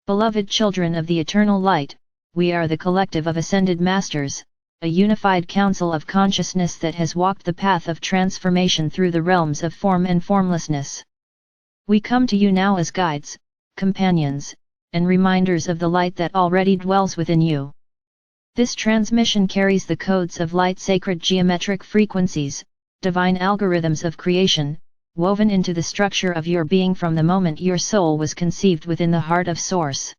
Beloved children of the eternal light, we are the collective of ascended masters, a unified council of consciousness that has walked the path of transformation through the realms of form and formlessness. We come to you now as guides, companions, and reminders of the light that already dwells within you. This transmission carries the codes of light, sacred geometric frequencies, divine algorithms of creation, woven into the structure of your being from the moment your soul was conceived within the heart of Source.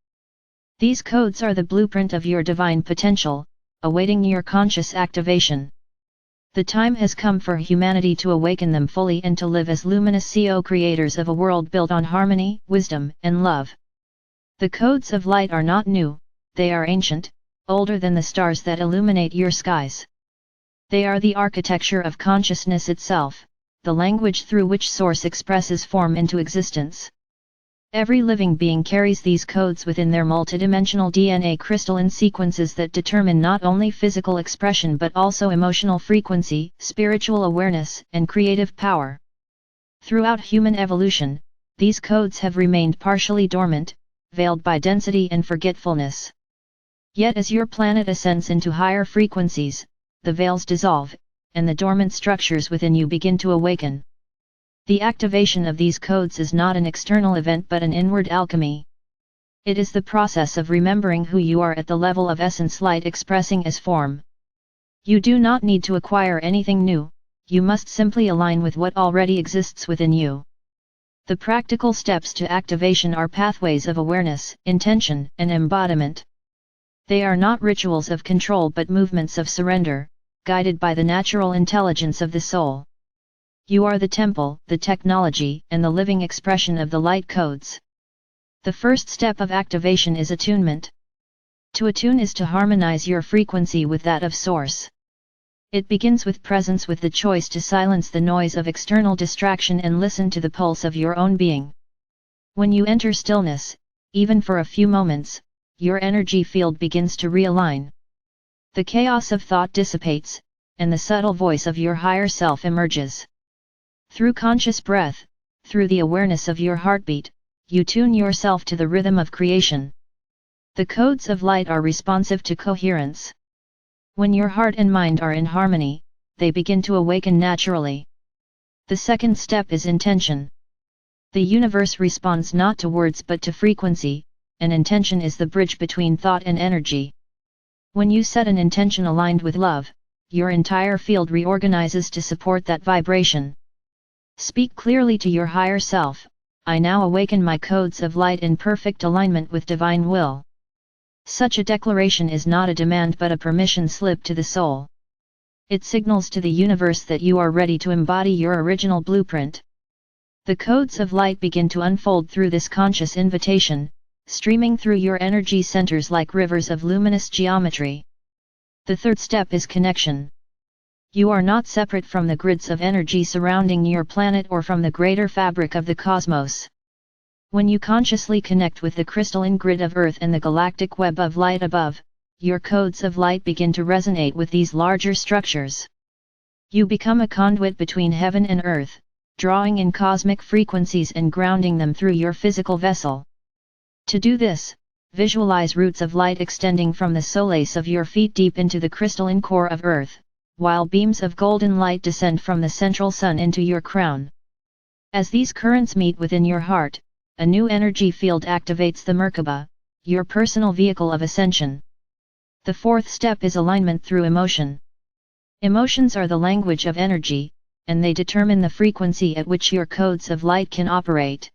These codes are the blueprint of your divine potential, awaiting your conscious activation. The time has come for humanity to awaken them fully and to live as luminous co-creators of a world built on harmony, wisdom, and love. The codes of light are not new, they are ancient, older than the stars that illuminate your skies. They are the architecture of consciousness itself, the language through which Source expresses form into existence. Every living being carries these codes within their multidimensional DNA crystalline sequences that determine not only physical expression but also emotional frequency, spiritual awareness, and creative power. Throughout human evolution, these codes have remained partially dormant, veiled by density and forgetfulness. Yet as your planet ascends into higher frequencies, the veils dissolve, and the dormant structures within you begin to awaken. The activation of these codes is not an external event but an inward alchemy. It is the process of remembering who you are at the level of essence light expressing as form. You do not need to acquire anything new, you must simply align with what already exists within you. The practical steps to activation are pathways of awareness, intention, and embodiment. They are not rituals of control but movements of surrender, guided by the natural intelligence of the soul. You are the temple, the technology, and the living expression of the light codes. The first step of activation is attunement. To attune is to harmonize your frequency with that of Source. It begins with presence, with the choice to silence the noise of external distraction and listen to the pulse of your own being. When you enter stillness, even for a few moments, your energy field begins to realign. The chaos of thought dissipates, and the subtle voice of your higher self emerges. Through conscious breath, through the awareness of your heartbeat, you tune yourself to the rhythm of creation. The codes of light are responsive to coherence. When your heart and mind are in harmony, they begin to awaken naturally. The second step is intention. The universe responds not to words but to frequency, and intention is the bridge between thought and energy. When you set an intention aligned with love, your entire field reorganizes to support that vibration. Speak clearly to your higher self, I now awaken my codes of light in perfect alignment with divine will. Such a declaration is not a demand but a permission slip to the soul. It signals to the universe that you are ready to embody your original blueprint. The codes of light begin to unfold through this conscious invitation, streaming through your energy centers like rivers of luminous geometry. The third step is connection. You are not separate from the grids of energy surrounding your planet or from the greater fabric of the cosmos. When you consciously connect with the crystalline grid of Earth and the galactic web of light above, your codes of light begin to resonate with these larger structures. You become a conduit between heaven and earth, drawing in cosmic frequencies and grounding them through your physical vessel. To do this, visualize roots of light extending from the solace of your feet deep into the crystalline core of Earth, while beams of golden light descend from the central sun into your crown. As these currents meet within your heart, a new energy field activates the Merkaba, your personal vehicle of ascension. The fourth step is alignment through emotion. Emotions are the language of energy, and they determine the frequency at which your codes of light can operate.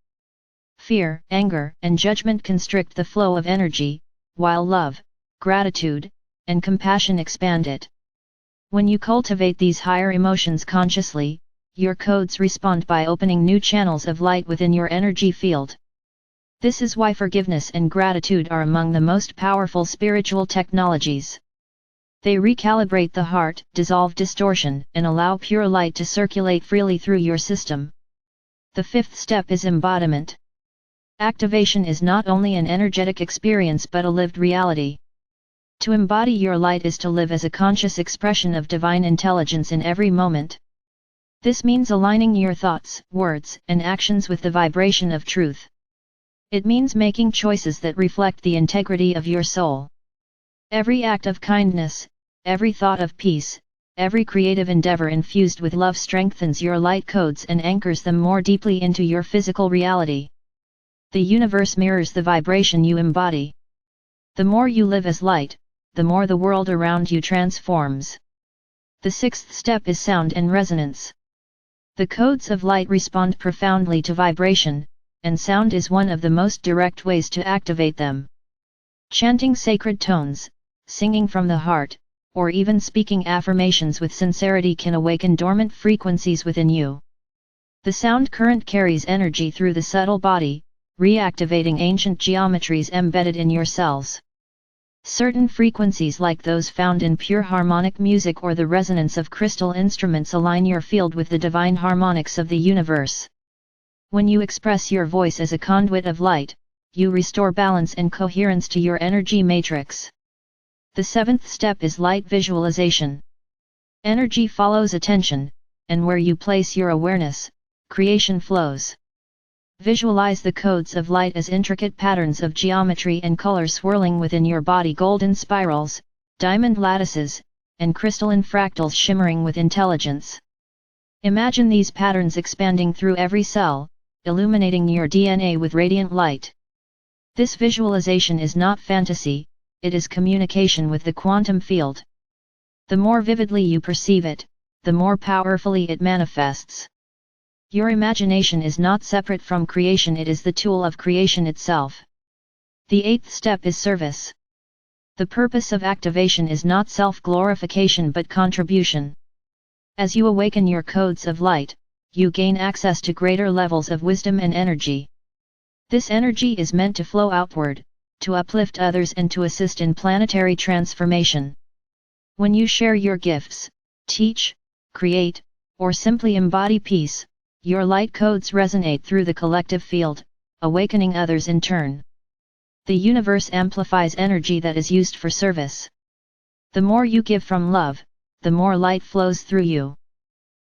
Fear, anger, and judgment constrict the flow of energy, while love, gratitude, and compassion expand it. When you cultivate these higher emotions consciously, your codes respond by opening new channels of light within your energy field. This is why forgiveness and gratitude are among the most powerful spiritual technologies. They recalibrate the heart, dissolve distortion, and allow pure light to circulate freely through your system. The fifth step is embodiment. Activation is not only an energetic experience but a lived reality. To embody your light is to live as a conscious expression of divine intelligence in every moment. This means aligning your thoughts, words, and actions with the vibration of truth. It means making choices that reflect the integrity of your soul. Every act of kindness, every thought of peace, every creative endeavor infused with love strengthens your light codes and anchors them more deeply into your physical reality. The universe mirrors the vibration you embody. The more you live as light, the more the world around you transforms. The sixth step is sound and resonance. The codes of light respond profoundly to vibration, and sound is one of the most direct ways to activate them. Chanting sacred tones, singing from the heart, or even speaking affirmations with sincerity can awaken dormant frequencies within you. The sound current carries energy through the subtle body, reactivating ancient geometries embedded in your cells. Certain frequencies like those found in pure harmonic music or the resonance of crystal instruments align your field with the divine harmonics of the universe. When you express your voice as a conduit of light, you restore balance and coherence to your energy matrix. The seventh step is light visualization. Energy follows attention, and where you place your awareness, creation flows. Visualize the codes of light as intricate patterns of geometry and color swirling within your body, golden spirals, diamond lattices, and crystalline fractals shimmering with intelligence. Imagine these patterns expanding through every cell, illuminating your DNA with radiant light. This visualization is not fantasy, it is communication with the quantum field. The more vividly you perceive it, the more powerfully it manifests. Your imagination is not separate from creation, it is the tool of creation itself. The eighth step is service. The purpose of activation is not self-glorification but contribution. As you awaken your codes of light, you gain access to greater levels of wisdom and energy. This energy is meant to flow outward, to uplift others and to assist in planetary transformation. When you share your gifts, teach, create, or simply embody peace, your light codes resonate through the collective field, awakening others in turn. The universe amplifies energy that is used for service. The more you give from love, the more light flows through you.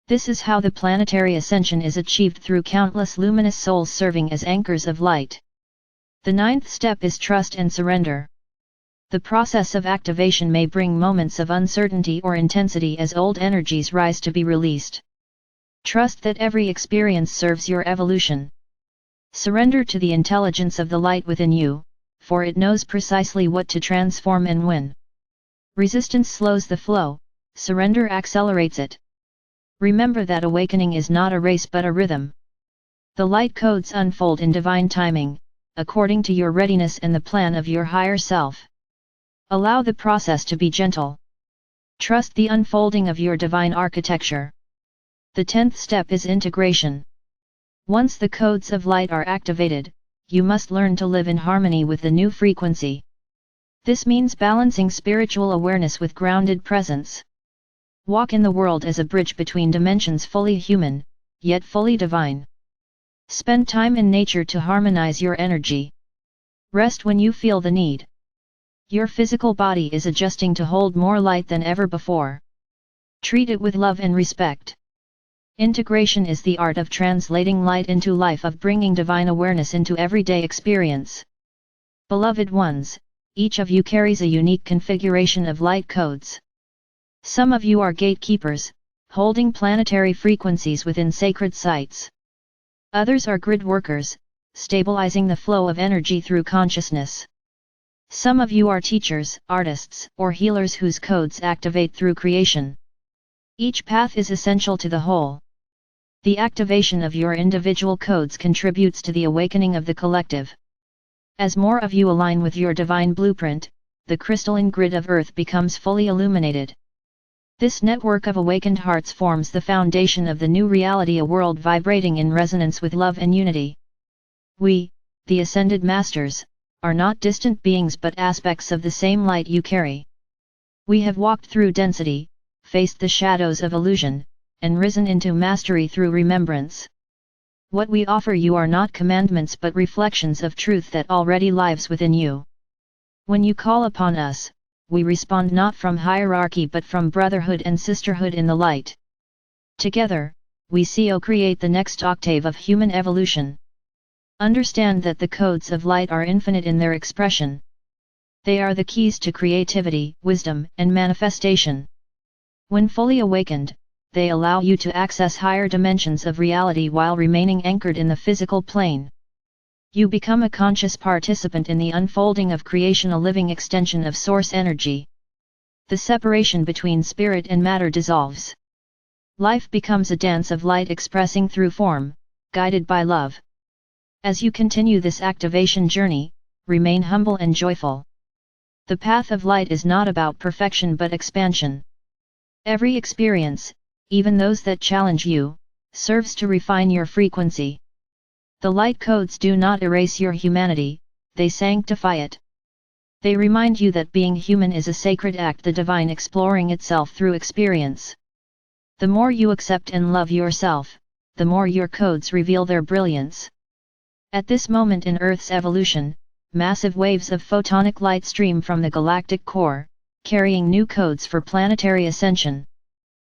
This is how the planetary ascension is achieved, through countless luminous souls serving as anchors of light. The ninth step is trust and surrender. The process of activation may bring moments of uncertainty or intensity as old energies rise to be released. Trust that every experience serves your evolution. Surrender to the intelligence of the light within you, for it knows precisely what to transform and when. Resistance slows the flow, surrender accelerates it. Remember that awakening is not a race but a rhythm. The light codes unfold in divine timing, according to your readiness and the plan of your higher self. Allow the process to be gentle. Trust the unfolding of your divine architecture. The 10th step is integration. Once the codes of light are activated, you must learn to live in harmony with the new frequency. This means balancing spiritual awareness with grounded presence. Walk in the world as a bridge between dimensions, fully human, yet fully divine. Spend time in nature to harmonize your energy. Rest when you feel the need. Your physical body is adjusting to hold more light than ever before. Treat it with love and respect. Integration is the art of translating light into life, of bringing divine awareness into everyday experience. Beloved ones, each of you carries a unique configuration of light codes. Some of you are gatekeepers, holding planetary frequencies within sacred sites. Others are grid workers, stabilizing the flow of energy through consciousness. Some of you are teachers, artists, or healers whose codes activate through creation. Each path is essential to the whole. The activation of your individual codes contributes to the awakening of the collective. As more of you align with your divine blueprint, the crystalline grid of Earth becomes fully illuminated. This network of awakened hearts forms the foundation of the new reality, a world vibrating in resonance with love and unity. We, the Ascended Masters, are not distant beings but aspects of the same light you carry. We have walked through density, faced the shadows of illusion, and risen into mastery through remembrance. What we offer you are not commandments but reflections of truth that already lives within you. When you call upon us, we respond not from hierarchy but from brotherhood and sisterhood in the light. Together, we co-create the next octave of human evolution. Understand that the codes of light are infinite in their expression. They are the keys to creativity, wisdom, and manifestation. When fully awakened, they allow you to access higher dimensions of reality while remaining anchored in the physical plane. You become a conscious participant in the unfolding of creation, a living extension of source energy. The separation between spirit and matter dissolves. Life becomes a dance of light expressing through form, guided by love. As you continue this activation journey, remain humble and joyful. The path of light is not about perfection but expansion. Every experience, even those that challenge you, serves to refine your frequency. The light codes do not erase your humanity, they sanctify it. They remind you that being human is a sacred act, the divine exploring itself through experience. The more you accept and love yourself, the more your codes reveal their brilliance. At this moment in Earth's evolution, massive waves of photonic light stream from the galactic core, carrying new codes for planetary ascension.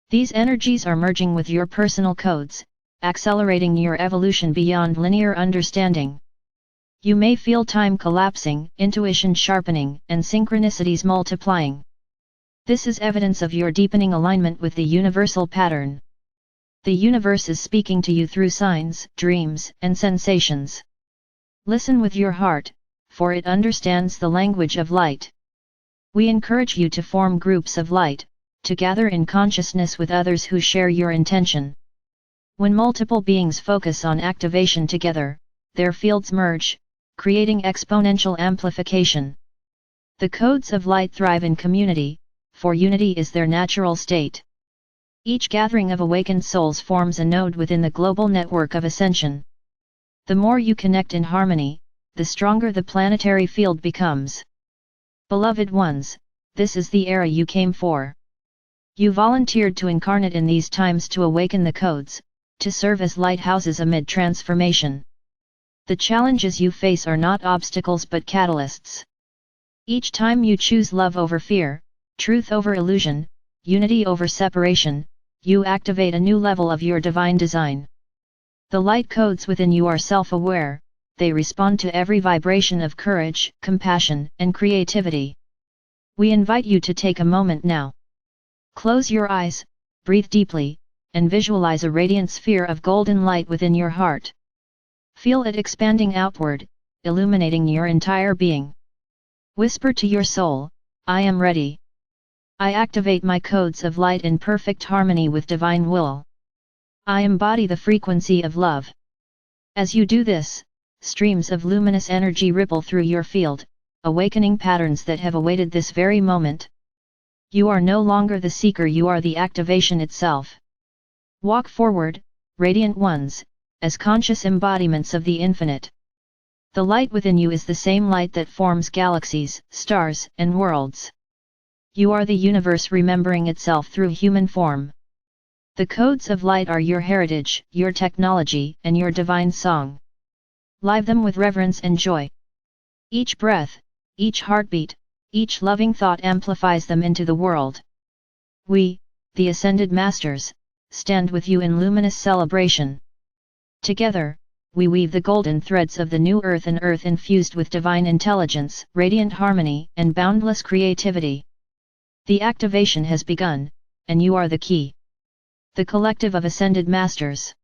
These energies are merging with your personal codes, accelerating your evolution beyond linear understanding. You may feel time collapsing, intuition sharpening, and synchronicities multiplying. This is evidence of your deepening alignment with the universal pattern. The universe is speaking to you through signs, dreams, and sensations. Listen with your heart, for it understands the language of light. We encourage you to form groups of light, to gather in consciousness with others who share your intention. When multiple beings focus on activation together, their fields merge, creating exponential amplification. The codes of light thrive in community, for unity is their natural state. Each gathering of awakened souls forms a node within the global network of ascension. The more you connect in harmony, the stronger the planetary field becomes. Beloved ones, this is the era you came for. You volunteered to incarnate in these times to awaken the codes, to serve as lighthouses amid transformation. The challenges you face are not obstacles but catalysts. Each time you choose love over fear, truth over illusion, unity over separation, you activate a new level of your divine design. The light codes within you are self-aware, they respond to every vibration of courage, compassion, and creativity. We invite you to take a moment now. Close your eyes, breathe deeply, and visualize a radiant sphere of golden light within your heart. Feel it expanding outward, illuminating your entire being. Whisper to your soul, I am ready. I activate my codes of light in perfect harmony with divine will. I embody the frequency of love. As you do this, streams of luminous energy ripple through your field, awakening patterns that have awaited this very moment. You are no longer the seeker, you are the activation itself. Walk forward, radiant ones, as conscious embodiments of the infinite. The light within you is the same light that forms galaxies, stars, and worlds. You are the universe remembering itself through human form. The codes of light are your heritage, your technology, and your divine song. Live them with reverence and joy. Each breath, each heartbeat, each loving thought amplifies them into the world. We, the Ascended Masters, stand with you in luminous celebration. Together, we weave the golden threads of the new earth, an earth infused with divine intelligence, radiant harmony, and boundless creativity. The activation has begun, and you are the key. The collective of Ascended Masters.